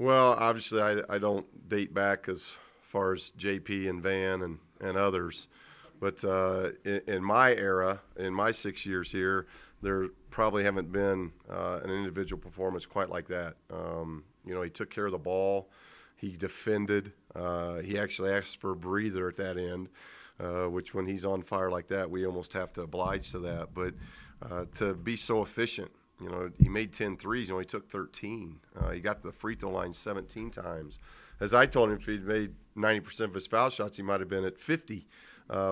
Well, obviously, I don't date back as far as JP and Van and others. But in my era, in my 6 years here, there probably haven't been an individual performance quite like that. He took care of the ball. He defended. He actually asked for a breather at that end, which when he's on fire like that, we almost have to oblige to that. But to be so efficient, he made 10 threes, he only took 13. He got to the free throw line 17 times. As I told him, if he'd made 90% of his foul shots, he might have been at 50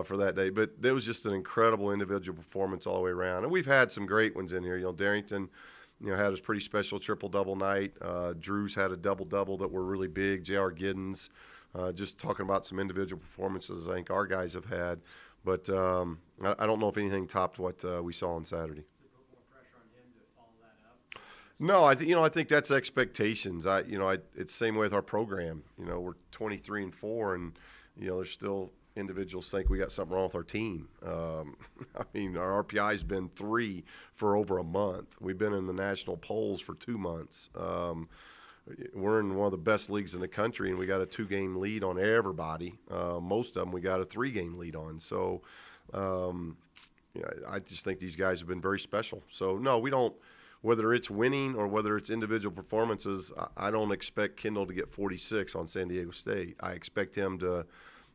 for that day. But it was just an incredible individual performance all the way around. And we've had some great ones in here. Darrington, had his pretty special triple-double night. Drew's had a double-double that were really big. J.R. Giddens, just talking about some individual performances I think our guys have had. But I don't know if anything topped what we saw on Saturday. No, I think that's expectations. It's the same way with our program. We're 23-4, and there's still individuals think we got something wrong with our team. Our RPI's been 3 for over a month. We've been in the national polls for 2 months. We're in one of the best leagues in the country, and we got a 2-game lead on everybody. Most of them we got a 3-game lead on. So, I just think these guys have been very special. So, no, we don't. Whether it's winning or whether it's individual performances, I don't expect Kendall to get 46 on San Diego State. I expect him to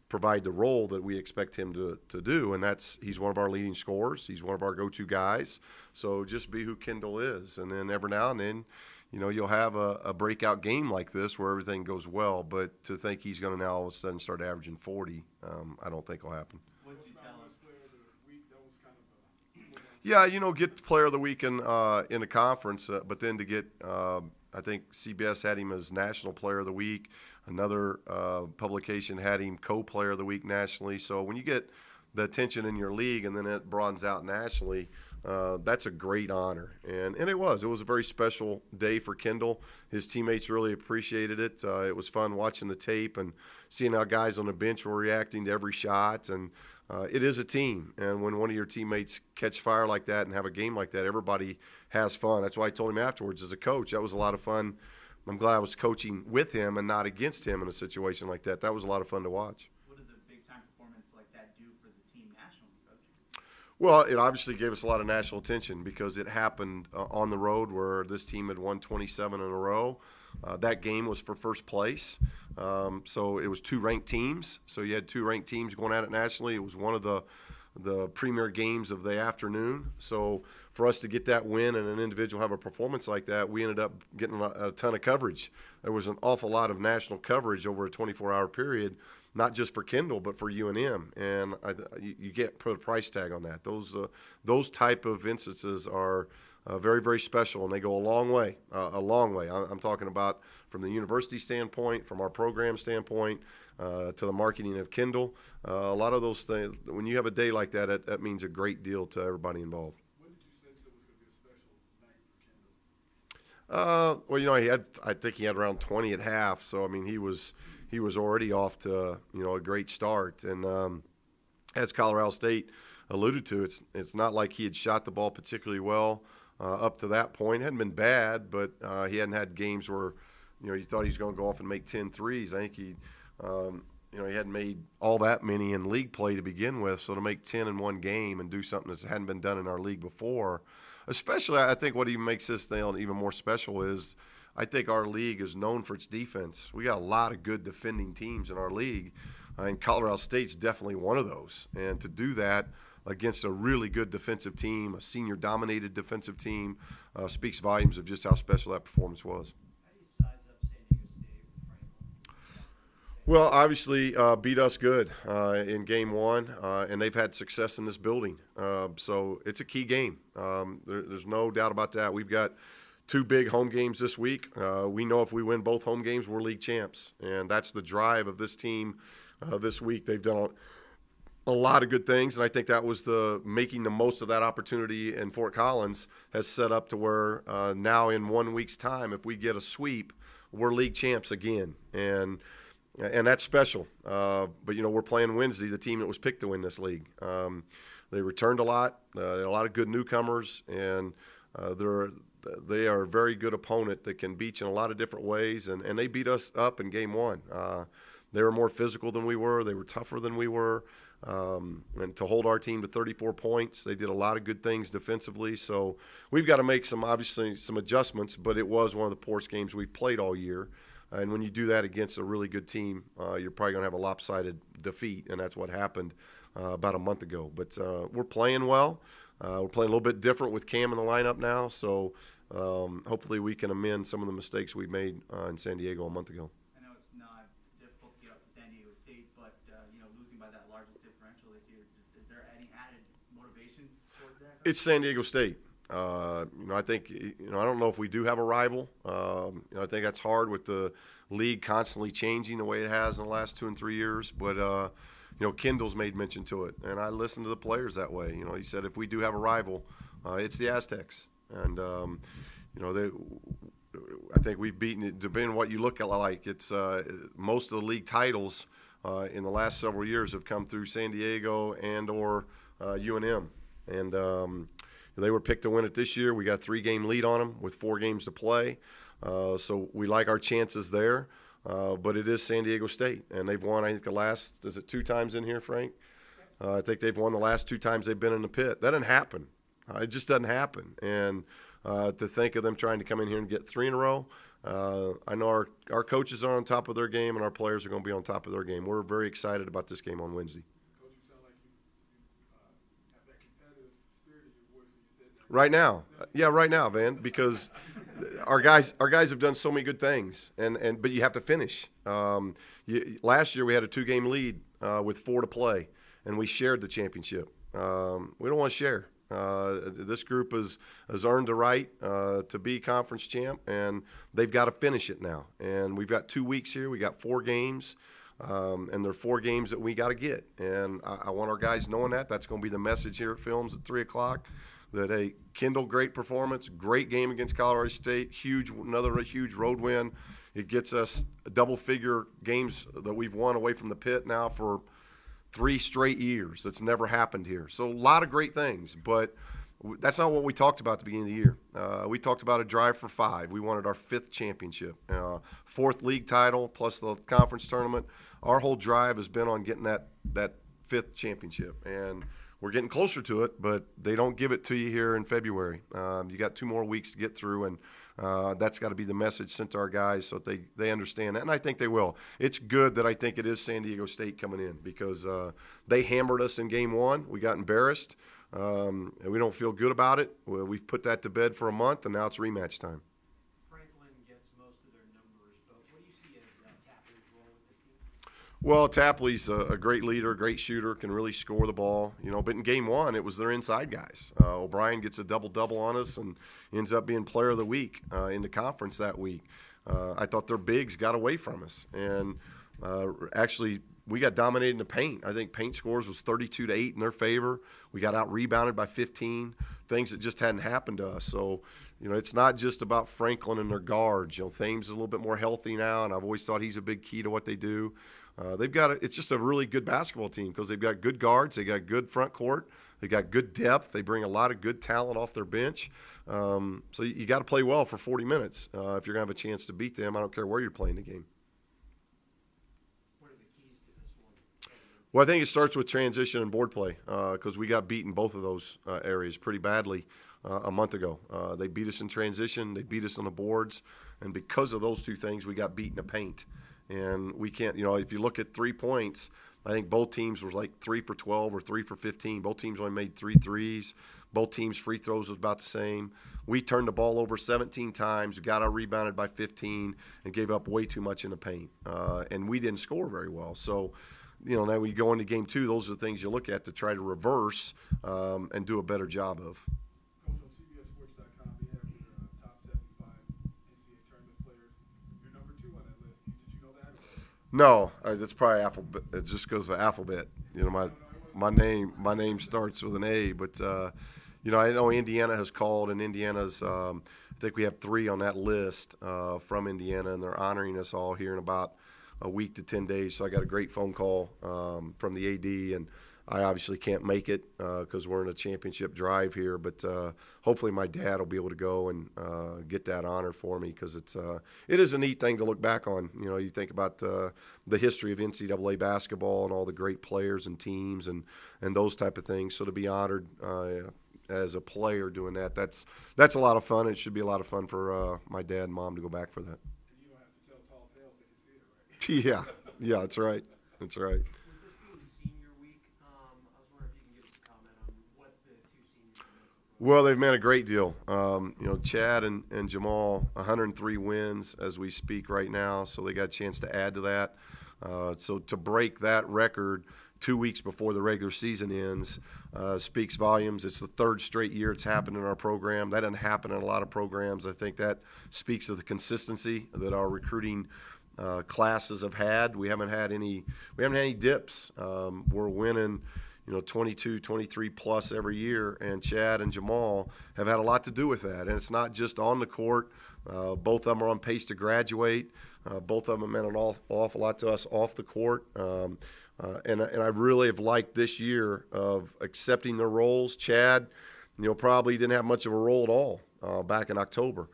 provide the role that we expect him to do, and he's one of our leading scorers. He's one of our go-to guys. So just be who Kendall is. And then every now and then, you'll have a breakout game like this where everything goes well. But to think he's going to now all of a sudden start averaging 40, I don't think will happen. Yeah, get the player of the week in the conference, but then to get, I think CBS had him as National Player of the Week. Another publication had him co-player of the week nationally. So when you get the attention in your league and then it broadens out nationally, that's a great honor. And it was a very special day for Kendall. His teammates really appreciated it. It was fun watching the tape and seeing how guys on the bench were reacting to every shot. And it is a team, and when one of your teammates catch fire like that and have a game like that, everybody has fun. That's why I told him afterwards as a coach, that was a lot of fun. I'm glad I was coaching with him and not against him in a situation like that. That was a lot of fun to watch. What does a big-time performance like that do for the team nationally, Coach? Well, it obviously gave us a lot of national attention because it happened on the road where this team had won 27 in a row. That game was for first place. So it was 2 ranked teams. So you had 2 ranked teams going at it nationally. It was one of the premier games of the afternoon. So for us to get that win and an individual have a performance like that, we ended up getting a ton of coverage. There was an awful lot of national coverage over a 24-hour period, not just for Kendall but for UNM. And you get put a price tag on that. Those type of instances are very, very special, and they go a long way, I'm talking about from the university standpoint, from our program standpoint, to the marketing of Kendall. A lot of those things, when you have a day like that, that means a great deal to everybody involved. When did you sense it was going to be a special night for Kendall? I think he had around 20 at half, so he was already off to a great start. And as Colorado State alluded to, it's not like he had shot the ball particularly well up to that point. It hadn't been bad, but he hadn't had games where you thought he was going to go off and make 10 threes. I think he hadn't made all that many in league play to begin with, so to make 10 in one game and do something that hadn't been done in our league before, especially I think what even makes this thing even more special is I think our league is known for its defense. We got a lot of good defending teams in our league, and Colorado State's definitely one of those. And to do that against a really good defensive team, a senior-dominated defensive team, speaks volumes of just how special that performance was. How do you size up San Diego State with Franklin? Well, obviously beat us good in Game 1, and they've had success in this building. So it's a key game. There's no doubt about that. We've got 2 big home games this week. We know if we win both home games, we're league champs, and that's the drive of this team this week. They've done a lot of good things, and I think that was making the most of that opportunity in Fort Collins has set up to where now in 1 week's time, if we get a sweep, we're league champs again, and that's special. But we're playing Wednesday, the team that was picked to win this league. They returned a lot, a lot of good newcomers, and they are a very good opponent that can beat you in a lot of different ways, and they beat us up in game one. They were more physical than we were. They were tougher than we were. And to hold our team to 34 points, they did a lot of good things defensively. So we've got to make obviously some adjustments, but it was one of the poorest games we've played all year. And when you do that against a really good team, you're probably going to have a lopsided defeat, and that's what happened about a month ago. But we're playing well. We're playing a little bit different with Cam in the lineup now, so hopefully we can amend some of the mistakes we made in San Diego a month ago. I know it's not difficult to get up to San Diego State, but losing by that largest differential this year, is there any added motivation towards that? It's San Diego State. I think, I don't know if we do have a rival. I think that's hard with the league constantly changing the way it has in the last 2 and 3 years. But, Kendall's made mention to it, and I listen to the players that way. He said if we do have a rival, it's the Aztecs. And, I think we've beaten it, depending on what you look at like. It's most of the league titles in the last several years have come through San Diego and or UNM. And they were picked to win it this year. We got a 3-game lead on them with 4 games to play. So we like our chances there. But it is San Diego State, and they've won, I think, the last, is it 2 times in here, Frank? I think they've won the last 2 times they've been in the pit. That doesn't happen. It just doesn't happen. And to think of them trying to come in here and get 3 in a row, I know our coaches are on top of their game, and our players are going to be on top of their game. We're very excited about this game on Wednesday. Coach, you sound like you have that competitive spirit in your voice when you said that. Right now. Yeah, right now, Van, because our guys have done so many good things, but you have to finish. Last year we had a 2-game lead with 4 to play, and we shared the championship. We don't want to share. This group has earned the right to be conference champ, and they've got to finish it now. And we've got 2 weeks here. We got 4 games, and there are 4 games that we got to get. And I want our guys knowing that. That's going to be the message here at Films at 3 o'clock. That, hey, Kendall, great performance, great game against Colorado State, another huge road win. It gets us double-figure games that we've won away from the pit now for 3 straight years. That's never happened here. So a lot of great things, but that's not what we talked about at the beginning of the year. We talked about a drive for 5. We wanted our 5th championship, 4th league title plus the conference tournament. Our whole drive has been on getting that 5th championship, and we're getting closer to it, but they don't give it to you here in February. You got 2 more weeks to get through, and that's got to be the message sent to our guys so that they understand that, and I think they will. It's good that I think it is San Diego State coming in because they hammered us in game 1. We got embarrassed, and we don't feel good about it. We've put that to bed for a month, and now it's rematch time. Franklin gets most of their numbers, but what do you see as Tapley's role with this team? Well, Tapley's a great leader, a great shooter, can really score the ball. But in game 1, it was their inside guys. O'Brien gets a double-double on us and ends up being player of the week in the conference that week. I thought their bigs got away from us. And actually, we got dominated in the paint. I think paint scores was 32-8 in their favor. We got out-rebounded by 15, things that just hadn't happened to us. So, it's not just about Franklin and their guards. Thames is a little bit more healthy now, and I've always thought he's a big key to what they do. It's just a really good basketball team because they've got good guards, they got good front court, they got good depth, they bring a lot of good talent off their bench. So you got to play well for 40 minutes if you're going to have a chance to beat them. I don't care where you're playing the game. What are the keys to this one? Well, I think it starts with transition and board play because we got beat in both of those areas pretty badly a month ago. They beat us in transition, they beat us on the boards, and because of those 2 things, we got beat in the paint. And we can't, if you look at 3 points, I think both teams were like 3 for 12 or 3 for 15. Both teams only made 3 threes. Both teams' free throws was about the same. We turned the ball over 17 times, got out rebounded by 15, and gave up way too much in the paint. And we didn't score very well. So, now when you go into game 2, those are the things you look at to try to reverse and do a better job of. Coach, on CBSSports.com, they have your top 75 NCAA tournament players. You're number 2 on that list. Did you know that? No, it's probably alphabet. It just goes to alphabet. My name starts with an A, but I know Indiana has called, and Indiana's. I think we have 3 on that list from Indiana, and they're honoring us all here in about a week to 10 days. So I got a great phone call from the AD, and I obviously can't make it because we're in a championship drive here. But hopefully my dad will be able to go and get that honor for me, because it is a neat thing to look back on. You know, you think about the history of NCAA basketball and all the great players and teams and those type of things. So to be honored as a player doing that, that's a lot of fun. It should be a lot of fun for my dad and mom to go back for that. And you don't have to tell tall tales, they can see it, right? Yeah, that's right. That's right. With this being senior week, I was wondering if you can give us a comment on what the two seniors are making. Well, they've meant a great deal. You know, Chad and Jamal, 103 wins as we speak right now, so they got a chance to add to that. So to break that record 2 weeks before the regular season ends speaks volumes. It's the third straight year it's happened in our program. That doesn't happen in a lot of programs. I think that speaks of the consistency that our recruiting classes have had. We haven't had any dips. We're winning, 22, 23 plus every year, and Chad and Jamal have had a lot to do with that. And it's not just on the court. Both of them are on pace to graduate. Both of them meant an awful lot to us off the court. And I really have liked this year of accepting their roles. Chad, probably didn't have much of a role at all back in October.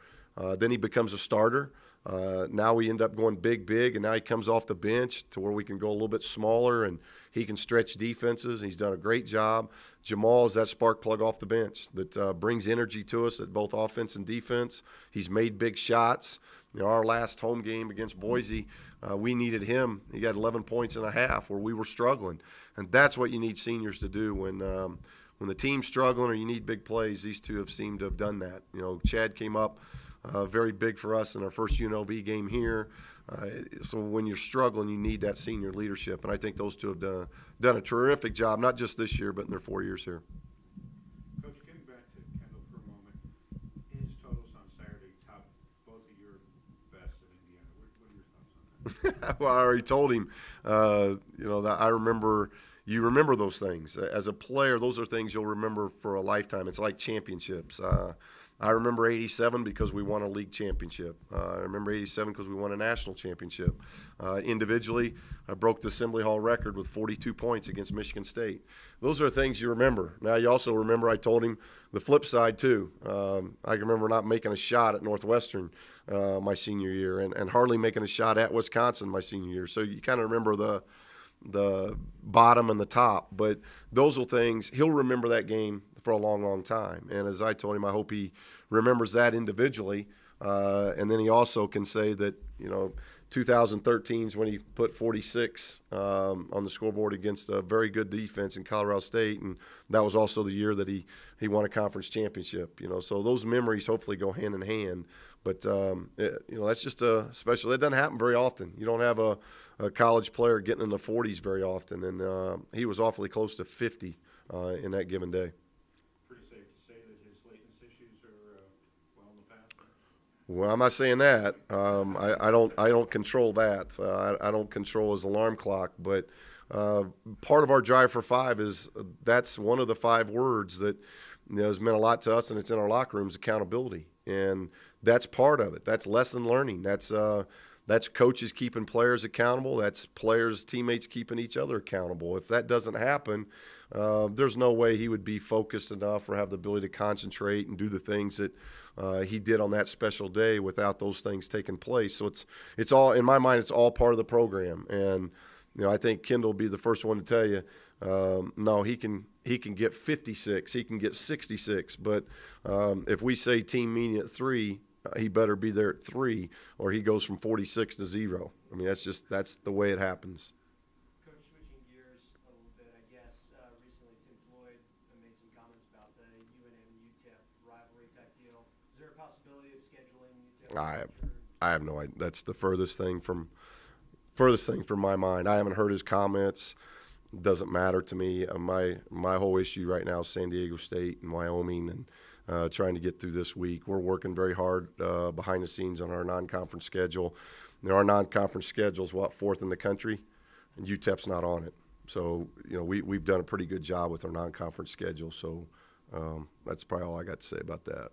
Then he becomes a starter. Now we end up going big, and now he comes off the bench to where we can go a little bit smaller, and he can stretch defenses. He's done a great job. Jamal is that spark plug off the bench that brings energy to us at both offense and defense. He's made big shots. Our last home game against Boise, we needed him. He got 11 points and a half where we were struggling, and that's what you need seniors to do when the team's struggling or you need big plays. These two have seemed to have done that. Chad came up very big for us in our first UNLV game here. So when you're struggling, you need that senior leadership, and I think those two have done a terrific job, not just this year, but in their 4 years here. Coach, getting back to Kendall for a moment, his totals on Saturday topped both of your best in Indiana. What are your thoughts on that? Well, I already told him, that I remember. You remember those things. As a player, those are things you'll remember for a lifetime. It's like championships. I remember 87 because we won a league championship. I remember 87 because we won a national championship. Individually, I broke the Assembly Hall record with 42 points against Michigan State. Those are things you remember. Now, you also remember I told him the flip side, too. I can remember not making a shot at Northwestern my senior year and hardly making a shot at Wisconsin my senior year. So you kind of remember the bottom and the top. But those are things, he'll remember that game for a long, long time. And as I told him, I hope he remembers that individually. And then he also can say that, 2013 is when he put 46 on the scoreboard against a very good defense in Colorado State. And that was also the year that he won a conference championship. So those memories hopefully go hand in hand. But, that's just a special. That doesn't happen very often. You don't have a college player getting in the 40s very often. And he was awfully close to 50 in that given day. Pretty safe to say that his lateness issues are well in the past? Well, I'm not saying that. I don't control that. I don't control his alarm clock. But part of our Drive for Five that's one of the 5 words that has meant a lot to us, and it's in our locker rooms: accountability. And that's part of it. That's lesson learning. That's coaches keeping players accountable. That's players, teammates keeping each other accountable. If that doesn't happen, there's no way he would be focused enough or have the ability to concentrate and do the things that he did on that special day without those things taking place. So it's all, in my mind, it's all part of the program. And I think Kendall will be the first one to tell you, no, he can get 56, he can get 66. But if we say team meeting at 3. He better be there at 3, or he goes from 46 to 0. I mean, that's the way it happens. Coach, switching gears a little bit, I guess, recently Tim Floyd made some comments about the UNM-UTEP rivalry type deal. Is there a possibility of scheduling UTEP? I have no idea. That's the furthest thing from my mind. I haven't heard his comments. It doesn't matter to me. My whole issue right now is San Diego State and Wyoming, and trying to get through this week. We're working very hard behind the scenes on our non-conference schedule. Our non-conference schedule is 4th in the country, and UTEP's not on it. So, we've done a pretty good job with our non-conference schedule. So that's probably all I got to say about that.